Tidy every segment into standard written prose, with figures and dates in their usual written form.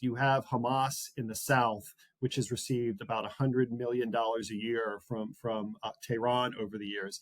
You have Hamas in the south, which has received about $100 million a year from Tehran over the years.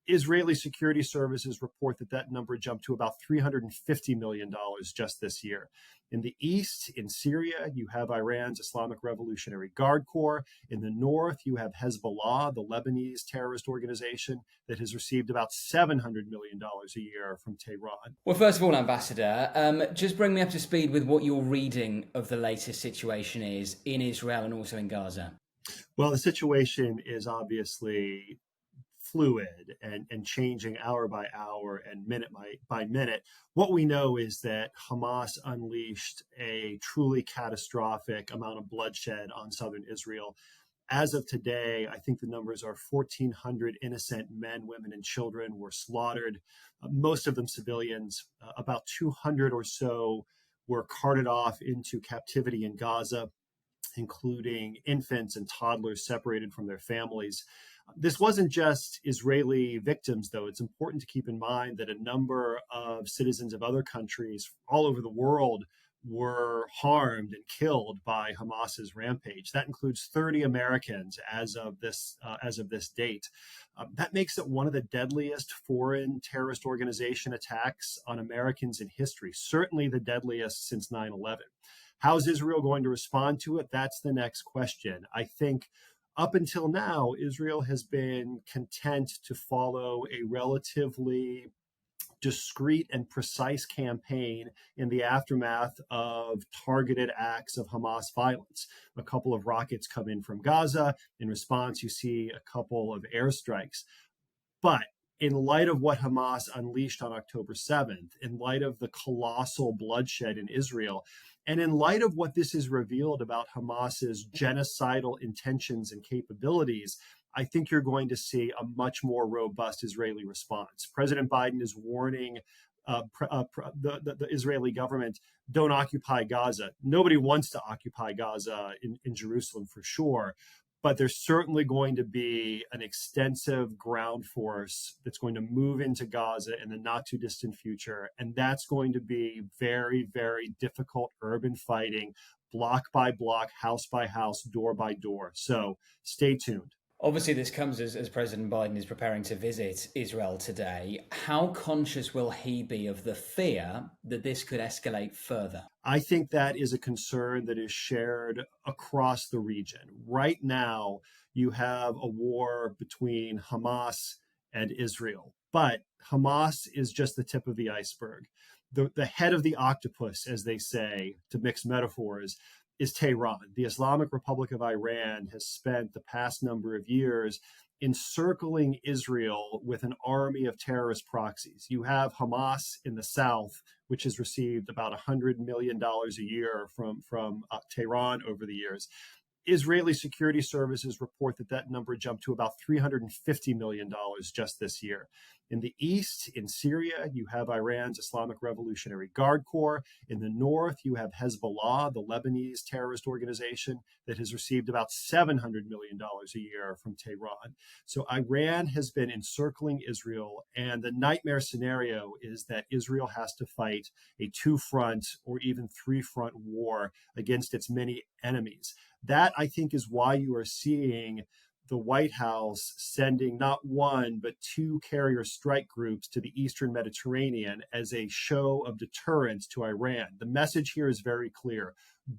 Israeli security services report that number jumped to about $350 million just this year. In the east, in Syria, you have Iran's Islamic Revolutionary Guard Corps. In the north, you have Hezbollah, the Lebanese terrorist organization that has received about $700 million a year from Tehran. Well, first of all, Ambassador, just bring me up to speed with what your reading of the latest situation is in Israel and also in Gaza. Well, the situation is obviously fluid and changing hour by hour and minute by minute. What we know is that Hamas unleashed a truly catastrophic amount of bloodshed on southern Israel. As of today, I think the numbers are 1,400 innocent men, women, and children were slaughtered, most of them civilians. About 200 or so were carted off into captivity in Gaza, including infants and toddlers separated from their families. This wasn't just Israeli victims, though. It's important to keep in mind that a number of citizens of other countries all over the world were harmed and killed by Hamas's rampage. That includes 30 Americans as of this date. That makes it one of the deadliest foreign terrorist organization attacks on Americans in history, certainly the deadliest since 9/11. How's Israel going to respond to it? That's the next question. I think up until now, Israel has been content to follow a relatively discreet and precise campaign in the aftermath of targeted acts of Hamas violence. A couple of rockets come in from Gaza. In response, you see a couple of airstrikes. But in light of what Hamas unleashed on October 7th, in light of the colossal bloodshed in Israel, and in light of what this has revealed about Hamas's genocidal intentions and capabilities, I think you're going to see a much more robust Israeli response. President Biden is warning the Israeli government, don't occupy Gaza. Nobody wants to occupy Gaza in Jerusalem for sure, but there's certainly going to be an extensive ground force that's going to move into Gaza in the not too distant future. And that's going to be very, very difficult urban fighting, block by block, house by house, door by door. So stay tuned. Obviously, this comes as President Biden is preparing to visit Israel today. How conscious will he be of the fear that this could escalate further? I think that is a concern that is shared across the region. Right now, you have a war between Hamas and Israel, but Hamas is just the tip of the iceberg. The head of the octopus, as they say, to mix metaphors, is Tehran. The Islamic Republic of Iran has spent the past number of years encircling Israel with an army of terrorist proxies. You have Hamas in the south, which has received about $100 million a year from Tehran over the years. Israeli security services report that number jumped to about $350 million just this year. In the east, in Syria, you have Iran's Islamic Revolutionary Guard Corps. In the north, you have Hezbollah, the Lebanese terrorist organization that has received about $700 million a year from Tehran. So Iran has been encircling Israel, and the nightmare scenario is that Israel has to fight a two-front or even three-front war against its many enemies. That, I think, is why you are seeing the White House sending not one, but two carrier strike groups to the Eastern Mediterranean as a show of deterrence to Iran. The message here is very clear.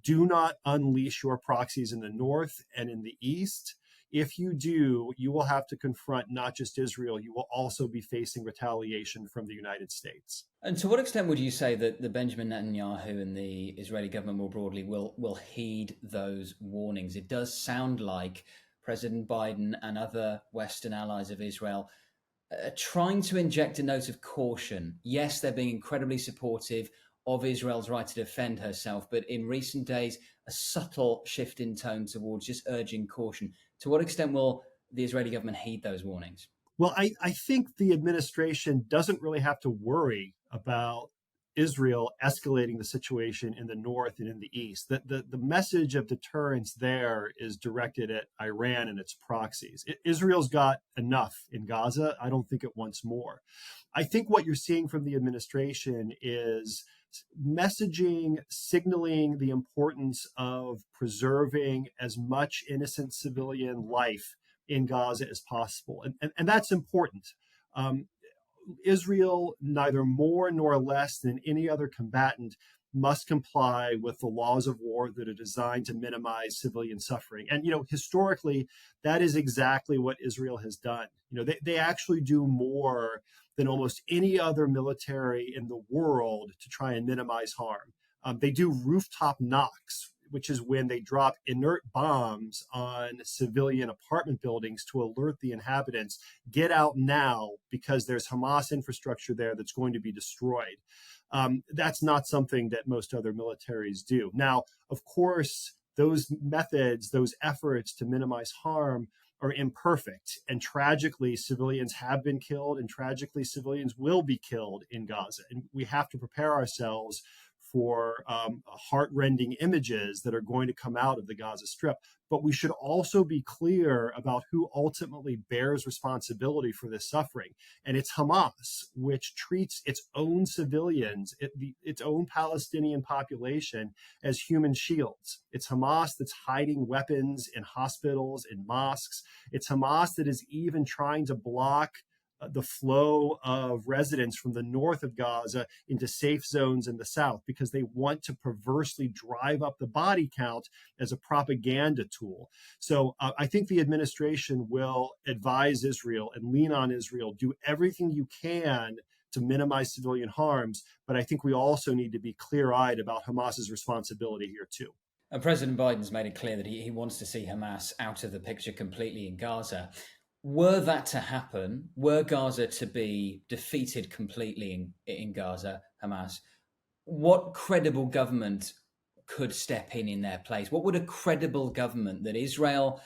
Do not unleash your proxies in the north and in the east. If you do, you will have to confront not just Israel, you will also be facing retaliation from the United States. And to what extent would you say that the Benjamin Netanyahu and the Israeli government more broadly will heed those warnings? It does sound like President Biden and other Western allies of Israel are trying to inject a note of caution. Yes, they're being incredibly supportive of Israel's right to defend herself, but in recent days, a subtle shift in tone towards just urging caution. To what extent will the Israeli government heed those warnings? Well, I think the administration doesn't really have to worry about Israel escalating the situation in the north and in the east. The message of deterrence there is directed at Iran and its proxies. Israel's got enough in Gaza. I don't think it wants more. I think what you're seeing from the administration is messaging, signaling the importance of preserving as much innocent civilian life in Gaza as possible. And that's important. Um, Israel, neither more nor less than any other combatant, must comply with the laws of war that are designed to minimize civilian suffering. And, historically, that is exactly what Israel has done. They actually do more than almost any other military in the world to try and minimize harm. They do rooftop knocks, which is when they drop inert bombs on civilian apartment buildings to alert the inhabitants, get out now because there's Hamas infrastructure there that's going to be destroyed. That's not something that most other militaries do. Now, of course, those methods, those efforts to minimize harm are imperfect. And tragically, civilians have been killed, and tragically, civilians will be killed in Gaza. And we have to prepare ourselves for heart-rending images that are going to come out of the Gaza Strip. But we should also be clear about who ultimately bears responsibility for this suffering. And it's Hamas, which treats its own civilians, its own Palestinian population, as human shields. It's Hamas that's hiding weapons in hospitals, in mosques. It's Hamas that is even trying to block the flow of residents from the north of Gaza into safe zones in the south because they want to perversely drive up the body count as a propaganda tool. So I think the administration will advise Israel and lean on Israel, do everything you can to minimize civilian harms. But I think we also need to be clear-eyed about Hamas's responsibility here too. And President Biden's made it clear that he wants to see Hamas out of the picture completely in Gaza. Were that to happen, were Gaza to be defeated completely in Gaza, Hamas, what credible government could step in their place? What would a credible government that Israel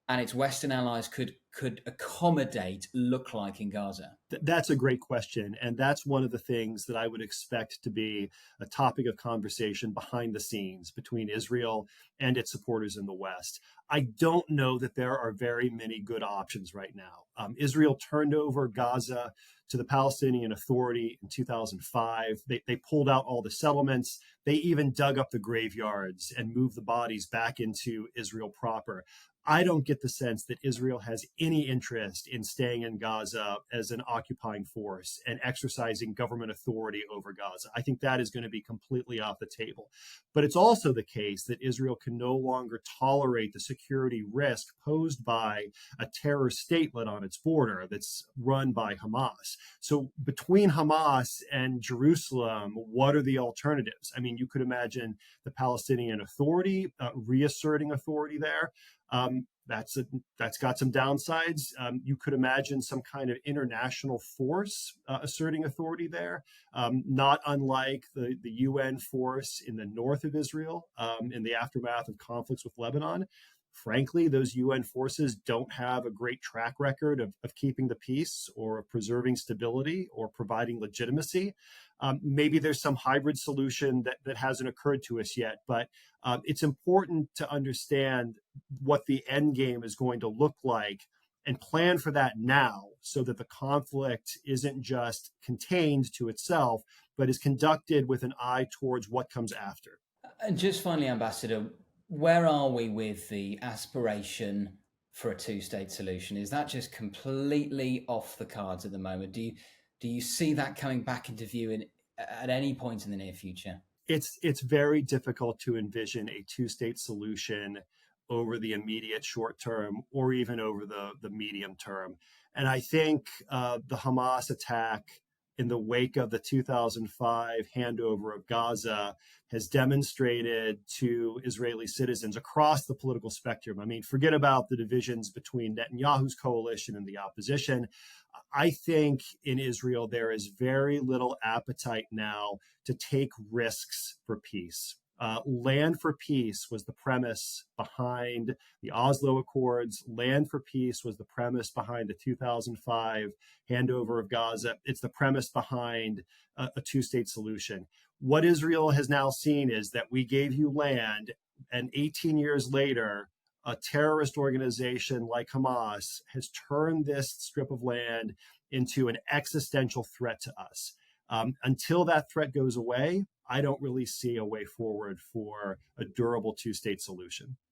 and its Western allies could accommodate look like in Gaza? That's a great question. And that's one of the things that I would expect to be a topic of conversation behind the scenes between Israel and its supporters in the West. I don't know that there are very many good options right now. Israel turned over Gaza to the Palestinian Authority in 2005. They pulled out all the settlements. They even dug up the graveyards and moved the bodies back into Israel proper. I don't get the sense that Israel has any interest in staying in Gaza as an occupying force and exercising government authority over Gaza. I think that is going to be completely off the table. But it's also the case that Israel can no longer tolerate the security risk posed by a terror statelet on its border that's run by Hamas. So between Hamas and Jerusalem, what are the alternatives? I mean, you could imagine the Palestinian Authority reasserting authority there. That's got some downsides. You could imagine some kind of international force asserting authority there, not unlike the UN force in the north of Israel in the aftermath of conflicts with Lebanon. Frankly, those UN forces don't have a great track record of keeping the peace or of preserving stability or providing legitimacy. Maybe there's some hybrid solution that hasn't occurred to us yet, but it's important to understand what the end game is going to look like and plan for that now so that the conflict isn't just contained to itself, but is conducted with an eye towards what comes after. And just finally, Ambassador, where are we with the aspiration for a two-state solution? Is that just completely off the cards at the moment? Do you see that coming back into view at any point in the near future? It's very difficult to envision a two-state solution over the immediate short term or even over the medium term. And I think the Hamas attack in the wake of the 2005 handover of Gaza has demonstrated to Israeli citizens across the political spectrum. I mean, forget about the divisions between Netanyahu's coalition and the opposition. I think in Israel, there is very little appetite now to take risks for peace. Land for peace was the premise behind the Oslo Accords. Land for peace was the premise behind the 2005 handover of Gaza. It's the premise behind a two-state solution. What Israel has now seen is that we gave you land, and 18 years later, a terrorist organization like Hamas has turned this strip of land into an existential threat to us. Until that threat goes away, I don't really see a way forward for a durable two-state solution.